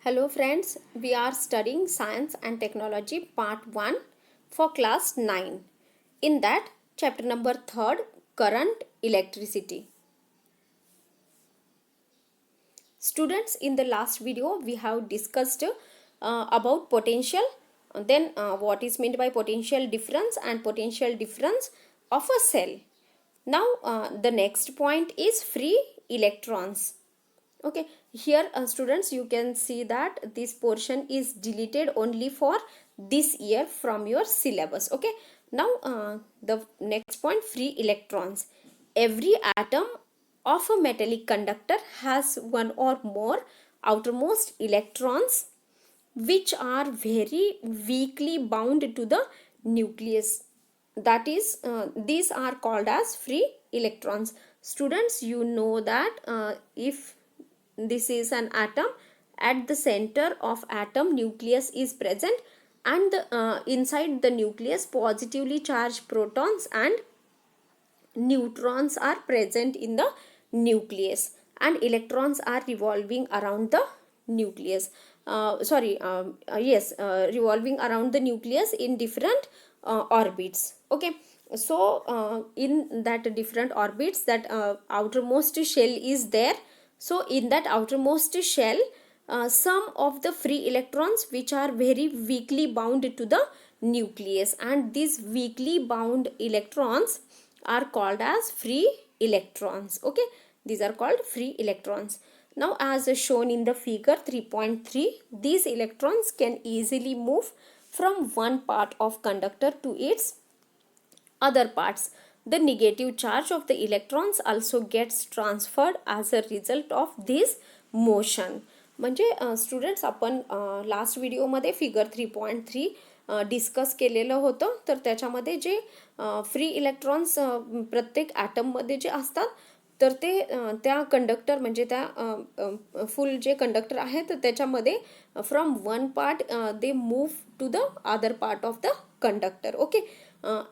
Hello friends, we are studying Science and Technology Part 1 for class 9. In that, chapter number 3, Current Electricity. Students, in the last video we have discussed about potential, then what is meant by potential difference and potential difference of a cell. Now the next point is free electrons. Okay, here students, you can see that this portion is deleted only for this year from your syllabus. Okay, now the next point, free electrons. Every atom of a metallic conductor has one or more outermost electrons which are very weakly bound to the nucleus. That is, these are called as free electrons. Students, you know that if this is an atom, at the center of atom nucleus is present, and inside the nucleus positively charged protons and neutrons are present in the nucleus, and electrons are revolving around the nucleus. Revolving around the nucleus in different orbits. Okay, so in that different orbits, that outermost shell is there. So in that outermost shell, some of the free electrons which are very weakly bound to the nucleus, and these weakly bound electrons are called as free electrons. Okay, these are called free electrons. Now as shown in the figure 3.3, these electrons can easily move from one part of conductor to its other parts. The negative charge of the electrons also gets transferred as a result of this motion. म्हणजे students, आपण last व्हिडिओमध्ये figure 3.3 discuss केलेलं होतं. तर त्याच्यामध्ये जे free electrons प्रत्येक ॲटममध्ये जे असतात, तर ते त्या कंडक्टर म्हणजे त्या फुल जे कंडक्टर आहे तर त्याच्यामध्ये from one part they move to the other part of the conductor. Okay,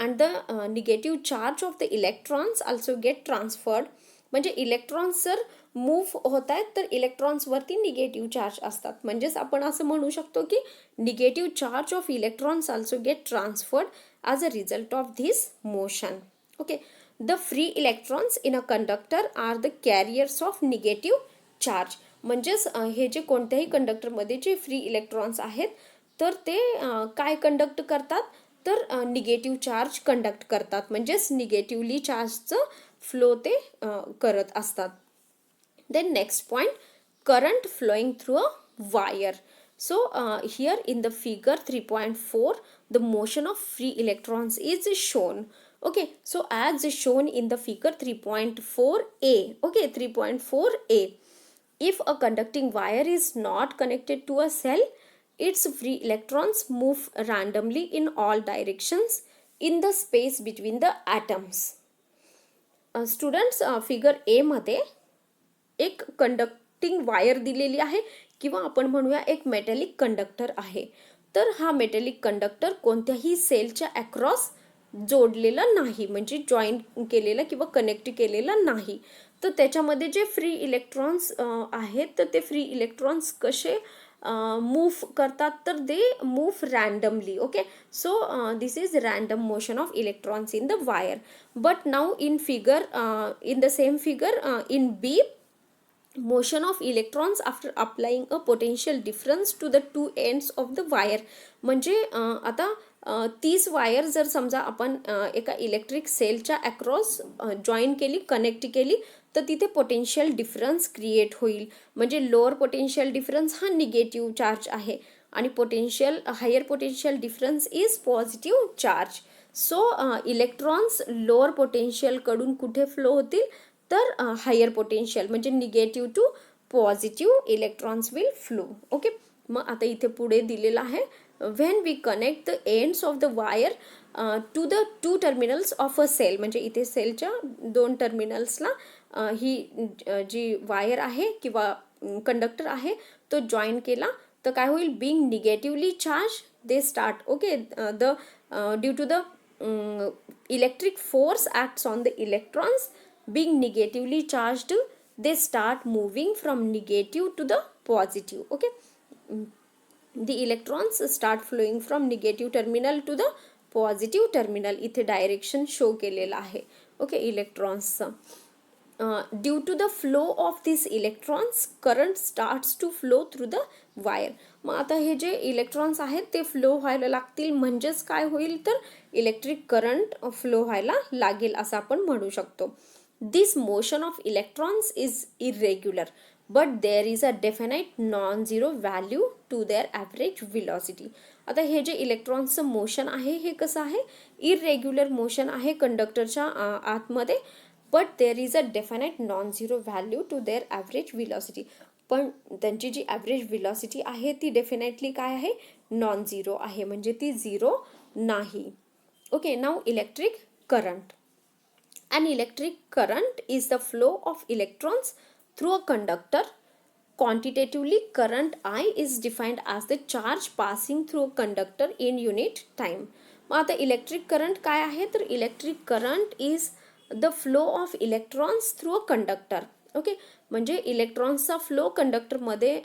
and the negative charge of the electrons also get transferred. म्हणजे इलेक्ट्रॉन्स जर मूव्ह होत आहेत तर इलेक्ट्रॉन्सवरती निगेटिव्ह चार्ज असतात. म्हणजेच आपण असं म्हणू शकतो की negative charge of electrons also get transferred as a result of this motion. Okay, the free electrons in a conductor are the carriers of negative charge. म्हणजेच हे जे कोणत्याही कंडक्टरमध्ये जे फ्री इलेक्ट्रॉन्स आहेत तर ते काय कंडक्ट करतात, तर निगेटिव्ह चार्ज कंडक्ट करतात. म्हणजेच निगेटिव्हली चार्जचं फ्लो ते करत असतात. Then next point, current flowing through a wire. So here in the figure 3.4, the motion of free electrons is shown. Okay, so as shown in the figure 3.4a. Okay, 3.4a, if a conducting wire is not connected to a cell, its free electrons move randomly in all directions in the space between the atoms. Students, figure A मध्ये एक conducting wire दिलेली आहे, किंवा आपण म्हणूया एक metallic conductor आहे. तर हा मेटॅलिक कंडक्टर कोणत्याही सेलच्या अक्रॉस जोडलेला नाही, म्हणजे जॉईन केलेला किंवा कनेक्ट केलेला नाही. तर त्याच्यामध्ये जे फ्री इलेक्ट्रॉन्स आहेत तर ते फ्री इलेक्ट्रॉन्स कसे मूव्ह करतात, तर they move randomly. Okay, so this is random motion of electrons in the wire. But now in figure, in the same figure, in B, motion of electrons after applying a potential difference to the two ends of the wire. म्हणजे आता 30 wire जर समजा आपण एका electric सेलच्या across join केली, connect केली, तर तिथे पोटेन्शियल डिफरन्स क्रिएट होईल. म्हणजे लोअर पोटेन्शियल डिफरन्स हा निगेटिव्ह चार्ज आहे, आणि potential higher potential difference is positive charge. So electrons lower पोटेन्शियलकडून कुठे फ्लो होतील, तर हायर पोटेन्शियल म्हणजे negative to positive electrons will flow. Okay, मग आता इथे पुढे दिलेलं आहे, when we connect the ends of the wire to the two terminals of a cell. म्हणजे इथे सेलच्या दोन टर्मिनल्सला ही जी वायर आहे किंवा कंडक्टर आहे तो जॉईन केला, तर काय होईल, being negatively charged they start. Okay, the due to the electric force acts on the electrons, being negatively charged, they start moving from negative to the positive. Okay, the electrons start flowing from negative terminal to the positive terminal. इथे direction show केलेलं आहे. Okay, इलेक्ट्रॉन्सचं. Due to the flow of this electrons current starts to flow through the wire. मग आता हे जे electrons आहेत ते फ्लो व्हायला लागतील, म्हणजेच काय होईल तर इलेक्ट्रिक करंट फ्लो व्हायला लागेल असं आपण म्हणू शकतो. This motion of electrons is irregular but there is a definite non zero value to their average velocity. आता हे जे इलेक्ट्रॉन्सचं मोशन आहे हे कसं आहे, इरेग्युलर मोशन आहे कंडक्टरच्या आतमध्ये, but there is a definite non zero value to their average velocity. पण त्यांची जी ॲव्हरेज व्हेलॉसिटी आहे ती डेफिनेटली काय आहे, नॉन झिरो आहे, म्हणजे ती झिरो नाही. Okay, now electric current. An electric current is the flow of electrons through a conductor. Quantitatively, current I is defined as the charge passing through a conductor in unit time. मग आता electric current काय आहे तर electric current is the flow of electrons through a conductor. Okay, म्हणजे इलेक्ट्रॉन्सचा flow कंडक्टरमध्ये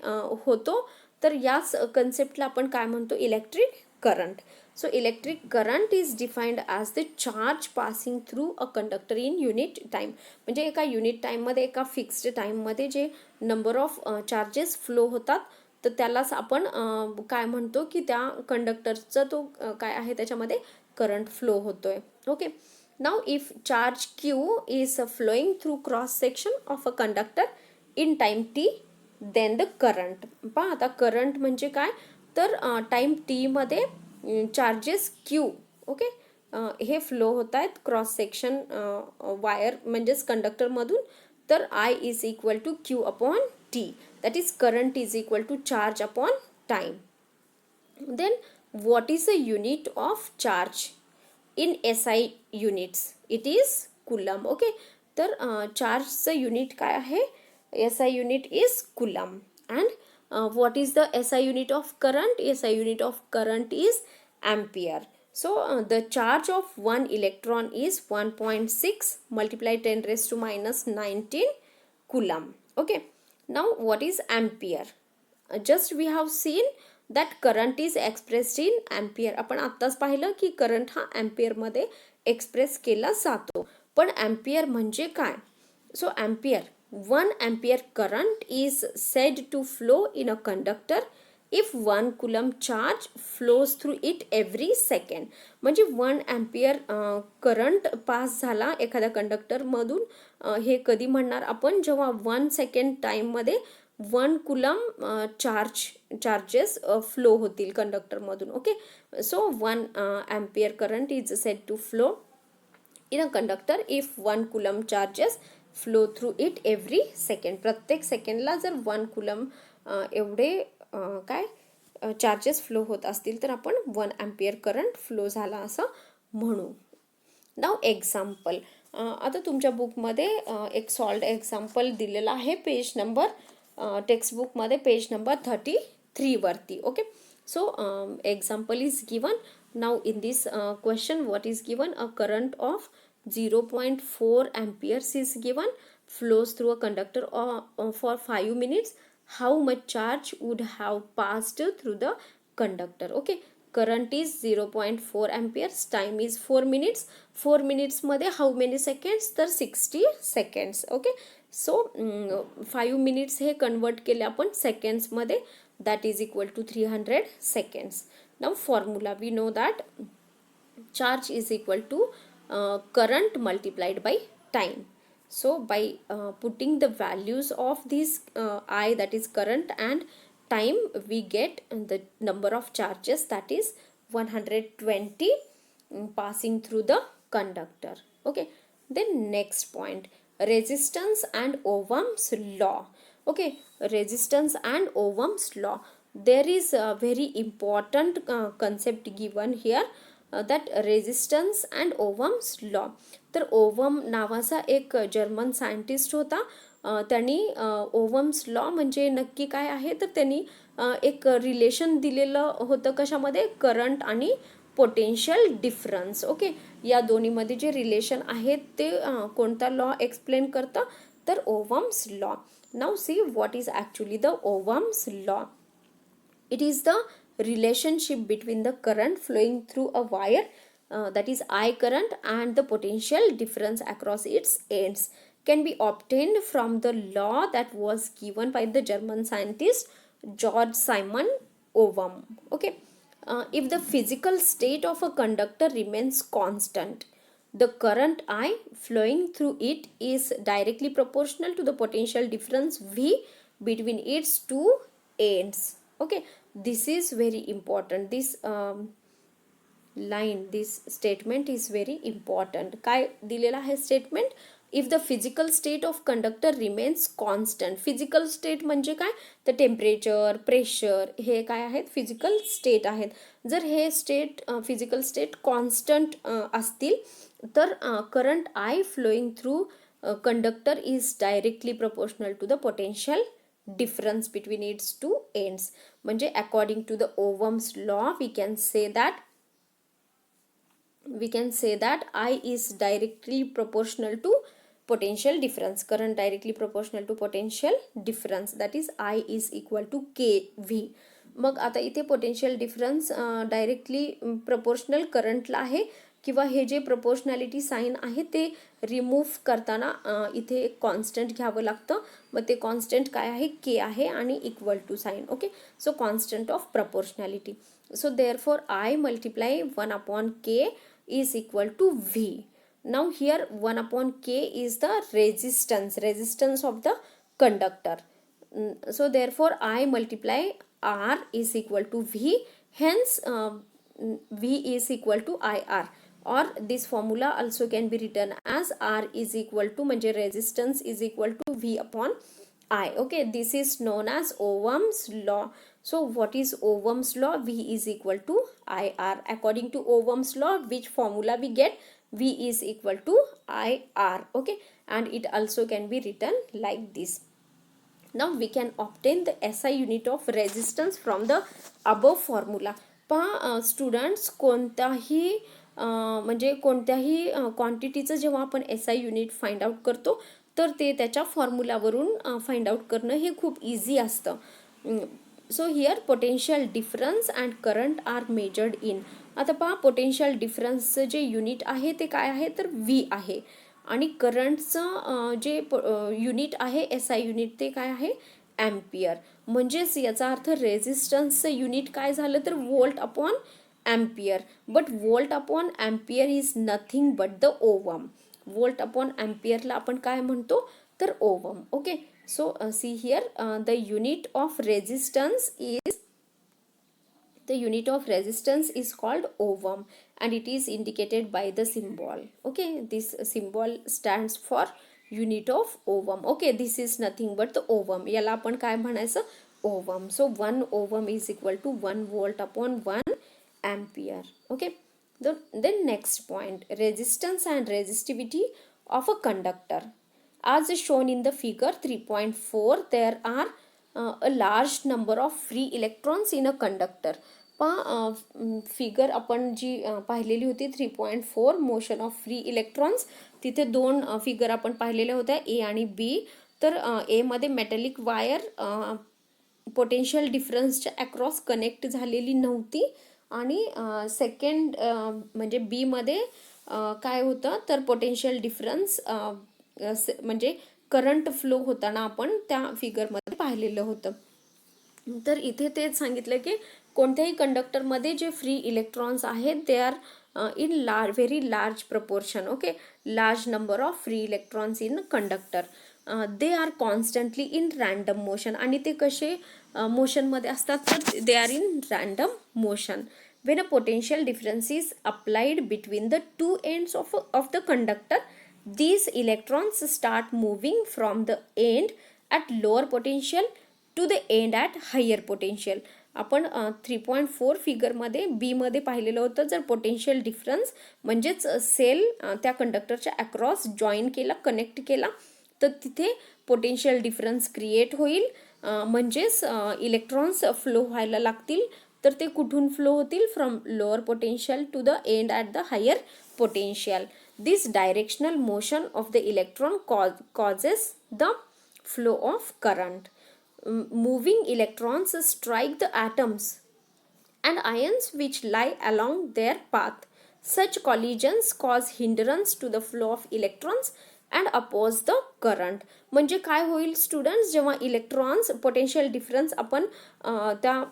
होतो, तर याच कन्सेप्टला आपण काय म्हणतो, electric current. So electric current is defined as the charge passing through a conductor in unit time. म्हणजे एका युनिट टाईममध्ये, एका फिक्स्ड टाईममध्ये जे नंबर ऑफ चार्जेस फ्लो होतात तर त्यालाच आपण काय म्हणतो की त्या कंडक्टरचा तो काय आहे त्याच्यामध्ये करंट फ्लो होतोय. Okay, now if charge Q is flowing through cross section of a conductor in time T then the current. पहा आता करंट म्हणजे काय तर टाईम टी मध्ये चार्जेस क्यू, ओके, हे फ्लो होत आहेत क्रॉस सेक्शन वायर म्हणजेच कंडक्टरमधून, तर I is equal to Q upon T, that is current is equal to charge upon time. Then what is the unit of charge in SI units, it is coulomb. Okay, तर चार्जचं unit काय आहे, SI unit is coulomb. And what is the SI unit of current? SI unit of current is ampere. So the charge of one electron is 1.6 multiplied 10 raised to minus 19 coulomb. Okay, now what is ampere? Just we have seen that current is expressed in ampere. आपण आत्ताच पाहिलं की current हा ampere मध्ये express केला जातो, पण ampere म्हणजे काय. So ampere, 1 ampere current is said to flow in a conductor if 1 coulomb charge flows through it every second. म्हणजे 1 ampere करंट पास झाला एखाद्या कंडक्टरमधून, हे कधी म्हणणार आपण, जेव्हा 1 सेकंड टाईममध्ये 1 coulomb चार्जेस फ्लो होतील कंडक्टरमधून. Okay, so 1 ampere current is said to flow in a conductor if 1 coulomb charges flow through it every second. प्रत्येक सेकंडला जर 1 coulomb एवढे काय चार्जेस फ्लो होत असतील तर आपण 1 ampere करंट फ्लो झाला असं म्हणू. नाव एक्झाम्पल. आता तुमच्या बुकमध्ये एक सॉल्ड एक्झाम्पल दिलेला आहे पेज नंबर, टेक्स्टबुकमध्ये पेज नंबर 33 वरती. Okay, so example is given. Now in this question what is given, a current of 0.4 amperes is given, flows through a conductor for 5 minutes. How much charge would have passed through the conductor? Okay, current is 0.4 amperes, time is 4 minutes. 4 minutes मध्ये how many seconds तर 60 seconds. Okay, so 5 minutes हे convert केले आपण seconds मध्ये, that is equal to 300 seconds. Now formula, we know that charge is equal to current multiplied by time. So by putting the values of these I, that is current, and time, we get the number of charges, that is 120 passing through the conductor. Okay, then next point, resistance and Ohm's law. Okay, resistance and Ohm's law, there is a very important concept given here, that resistance and Ohm's law. तर Ohm नावाचा एक German scientist होता, त्यांनी ohms law म्हणजे नक्की काय आहे तर त्यांनी एक रिलेशन दिलेलं होतं कशामध्ये, करंट आणि पोटेन्शियल डिफरन्स. ओके, या दोन्हीमध्ये जे रिलेशन आहे ते कोणता लॉ एक्सप्लेन करतं तर Ohm's law. Now see what is actually the Ohm's law. It is the relationship between the current flowing through a wire, that is I current, and the potential difference across its ends can be obtained from the law that was given by the German scientist George Simon Ohm. Okay, if the physical state of a conductor remains constant, the current I flowing through it is directly proportional to the potential difference V between its two ends. Okay, this is very important. This statement is very important. काय दिलेला आहे statement? If the physical state of conductor remains constant. Physical state म्हणजे काय? तर temperature, pressure हे काय आहेत? Physical state आहेत. जर हे स्टेट फिजिकल स्टेट कॉन्स्टंट असतील तर current I flowing through conductor is directly proportional to the potential difference between its two ends. म्हणजे according to the Ohm's law we can say that I is directly proportional to potential difference. Current directly proportional to potential difference, that is I is equal to kV. मग आता इथे potential difference directly proportional करंटला आहे किंवा हे जे proportionality sine आहे ते रिमूव्ह करताना इथे एक कॉन्स्टंट घ्यावं लागतं. मग ते कॉन्स्टंट काय आहे? के आहे आणि equal to sign. Okay, so constant of proportionality. So therefore I multiply 1/k is equal to V. Now here 1/k is the resistance of the conductor. So therefore I multiply R is equal to V, hence V is equal to IR, or this formula also can be written as R is equal to म्हणजे resistance is equal to V upon I. Okay, this is known as Ohm's law. So what is Ohm's law? V is equal to IR. According to Ohm's law, which formula we get? V is equal to IR. Okay, and it also can be written like this. Now we can obtain the SI unit of resistance from the above formula. पहा students, कोणत्याही म्हणजे कोणत्याही क्वांटिटीचं जेव्हा आपण SI unit find out करतो तर ते त्याच्या फॉर्म्युलावरून फाइंड आउट करणं हे खूप इझी असतं. So here potential difference and current are measured in. आता पहा पोटेन्शियल डिफरन्सचं जे युनिट आहे ते काय आहे? तर V आहे. आणि करंटचं जे युनिट आहे SI युनिट ते काय आहे? ॲम्पियर. म्हणजेच याचा अर्थ रेझिस्टन्सचं युनिट काय झालं? तर volt upon ampere. But volt upon ampere is nothing but the ohm. Volt upon ॲम्पियरला आपण काय म्हणतो? तर ohm. Okay, so see here the unit of resistance is called ohm and it is indicated by the symbol. Okay, this symbol stands for unit of ohm. Okay, this is nothing but the ohm. याला आपण काय म्हणायचं? Ohm. So 1 ohm is equal to 1 volt upon 1 ampere. Okay, then next point, resistance and resistivity of a conductor. As shown in the figure 3.4, there are a large number of free electrons in a conductor. पहा figure आपण जी पाहिलेली होती 3.4 motion of free electrons, तिथे दोन figure आपण पाहिलेल्या होत्या ए आणि बी. तर ए मध्ये मेटॅलिक वायर पोटेन्शियल डिफरन्सच्या अक्रॉस कनेक्ट झालेली नव्हती आणि सेकंड म्हणजे बी मध्ये काय होतं? तर पोटेन्शियल डिफरन्स म्हणजे करंट फ्लो होताना आपण त्या फिगरमध्ये पाहिलेलं होतं. तर इथे तेच सांगितलं की कोणत्याही कंडक्टरमध्ये जे फ्री इलेक्ट्रॉन्स आहेत ते are in very large proportion. Okay, large number of free electrons in conductor. They are constantly in random motion. आणि ते कसे मोशनमध्ये असतात? तर they are in random motion. When a potential difference is applied between the two ends of the conductor, these electrons start moving from the end at lower potential to the end at higher potential. आपण 3.4 फिगरमध्ये बी मध्ये पाहिलेलं होतं. जर potential difference म्हणजेच sale त्या कंडक्टरच्या across join केला, connect केला, तर तिथे पोटेन्शियल डिफरन्स क्रिएट होईल. म्हणजेच इलेक्ट्रॉन्स फ्लो व्हायला लागतील. तर ते कुठून फ्लो होतील? From lower potential to the end at the higher potential. This directional motion of the electron causes the flow of current. moving electrons strike the atoms and ions which lie along their path. Such collisions cause hindrance to the flow of electrons and oppose the current. म्हणजे काय होईल students, जेव्हा electrons potential difference आपण त्या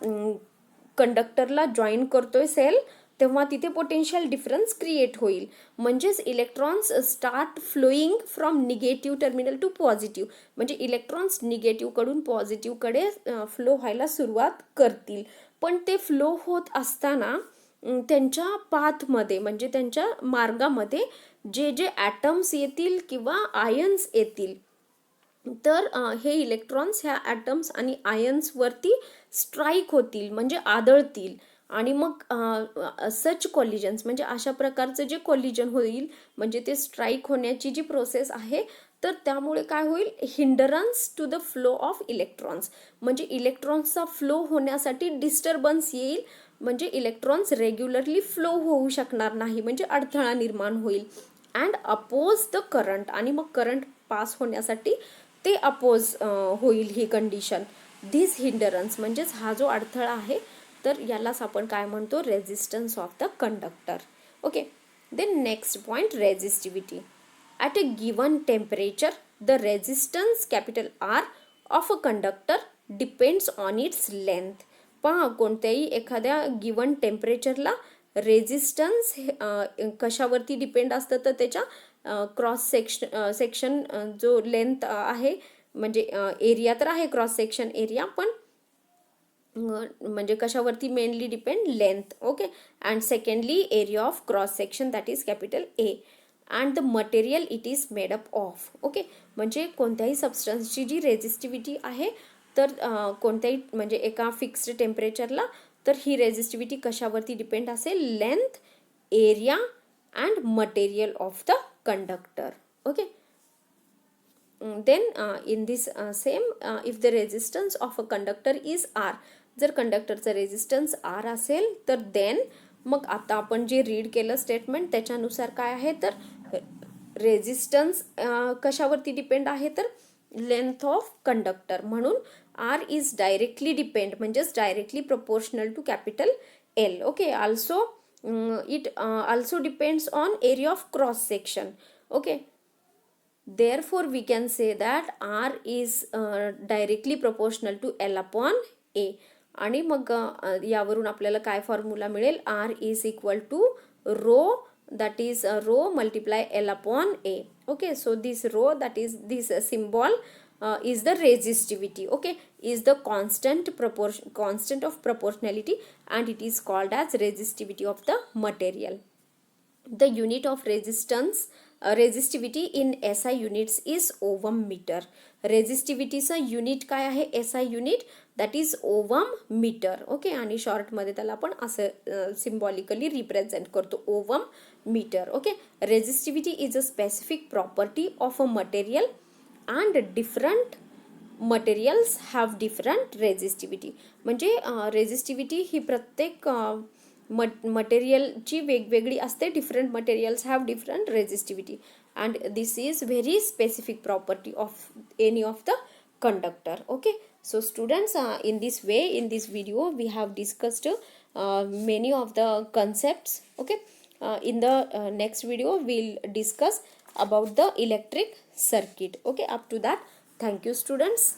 कंडक्टरला join करतोय sale, तेव्हा तिथे potential difference create होईल. म्हणजेच electrons start flowing from negative terminal to positive, म्हणजे इलेक्ट्रॉन्स निगेटिव्हकडून पॉझिटिव्हकडे फ्लो व्हायला सुरुवात करतील. पण ते फ्लो होत असताना त्यांच्या पाथमध्ये म्हणजे त्यांच्या मार्गामध्ये जे जे ॲटम्स येतील किंवा आयन्स येतील, तर हे इलेक्ट्रॉन्स ह्या ॲटम्स आणि आयन्सवरती स्ट्राईक होतील म्हणजे आदळतील. आणि मग सच कॉलिजन्स म्हणजे अशा प्रकारचं जे कॉलिजन होईल म्हणजे ते स्ट्राईक होण्याची जी प्रोसेस आहे, तर त्यामुळे काय होईल, hindrance to the flow of electrons, म्हणजे इलेक्ट्रॉन्सचा फ्लो होण्यासाठी डिस्टर्बन्स येईल. म्हणजे इलेक्ट्रॉन्स रेग्युलरली फ्लो होऊ शकणार नाही, म्हणजे अडथळा निर्माण होईल. अँड अपोज द करंट, आणि मग करंट पास होण्यासाठी ते अपोज होईल ही कंडिशन. धिस हिंडरन्स म्हणजेच हा जो अडथळा आहे, तर यालाच आपण काय म्हणतो, resistance of the conductor. Okay. Then next point, resistivity. At a given temperature the resistance capital R of a conductor depends on its length. पहा, कोणत्याही एखाद्या गिवन टेम्परेचरला रेझिस्टन्स कशावरती डिपेंड असतं, तर त्याच्या क्रॉस सेक्शन जो लेंथ आहे, म्हणजे एरिया तर आहे क्रॉस सेक्शन एरिया, पण म्हणजे कशावरती mainly depend, length. Okay. And secondly area of cross section, that is capital A. And the material it is made up of. Okay. म्हणजे कोणत्याही सबस्टन्सची जी रेझिस्टिव्हिटी आहे, तर कोणत्याही म्हणजे एका फिक्स्ड टेम्परेचरला, तर ही रेझिस्टिव्हिटी कशावरती डिपेंड असेल, length, area and material of the conductor. Okay. then in this same if the resistance of a conductor is R, जर कंडक्टरचा रेझिस्टन्स R असेल, तर देन मग आता आपण जे रीड केलं स्टेटमेंट त्याच्यानुसार काय आहे, तर रेझिस्टन्स कशावरती डिपेंड आहे, तर लेंथ ऑफ कंडक्टर. म्हणून R इज डायरेक्टली डिपेंड, म्हणजेच directly proportional to capital L. Okay. Also it also depends on area of cross section. Okay. Therefore, we can say that R is directly proportional to L upon A. आणि मग यावरून आपल्याला काय formula मिळेल, R is equal to rho, that is rho multiply L upon A. Okay, so this rho, that is this symbol is the resistivity. Okay, is the constant of proportionality, and it is called as resistivity of the material. The unit of resistivity in SI units is ohm meter. रेझिस्टिव्हिटीचं unit काय आहे, SI unit, that is ohm metre. Okay. आणि शॉर्टमध्ये त्याला आपण असं symbolically represent करतो, ohm metre. Okay. Resistivity is a specific property of a material and different materials have different resistivity. म्हणजे रेझिस्टिव्हिटी ही प्रत्येक मटेरियलची वेगवेगळी असते. Different materials have different resistivity, and this is very specific property of any of the conductor. Okay, so students, in this way, in this video we have discussed many of the concepts. Okay, in the next video we'll discuss about the electric circuit. Okay, up to that, thank you students.